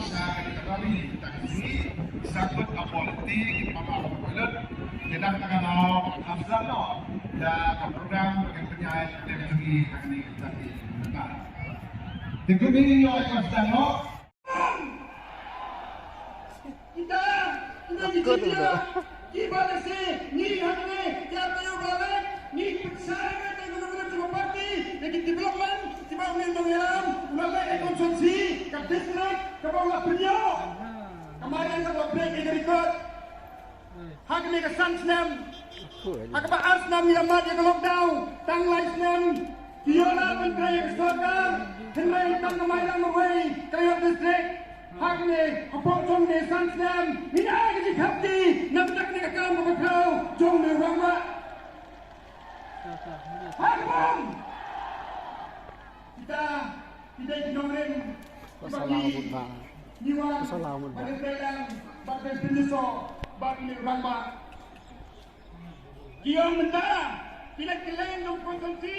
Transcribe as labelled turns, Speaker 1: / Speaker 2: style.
Speaker 1: sa kami taksi sakot apolitik pamakulat tidak mengenal Hamzah dan program penyair teknologi kami tadi. Dengan ini Hamzah kita gimana sih ni hari kita yang balik ni saya dengan semua parti yang development tiba mendalam melalui konsumsi kedisiplinan kebawah beliau kemarin kalau break ini record hak ni kesan senam hak bahas senam yang mati ke lockdown tang lain senam Fiona menteri kesehatan henry tang kemarin meway kaya distrik hak ni kepotong ni kesan senam ini aja dikabdi nampak ni kakak memperkau jom ni ramah hak bom kita tidak dinomin bagi jiwa pada pelang pada penyusup bagi ramah kiong mentara tidak kelain konsumsi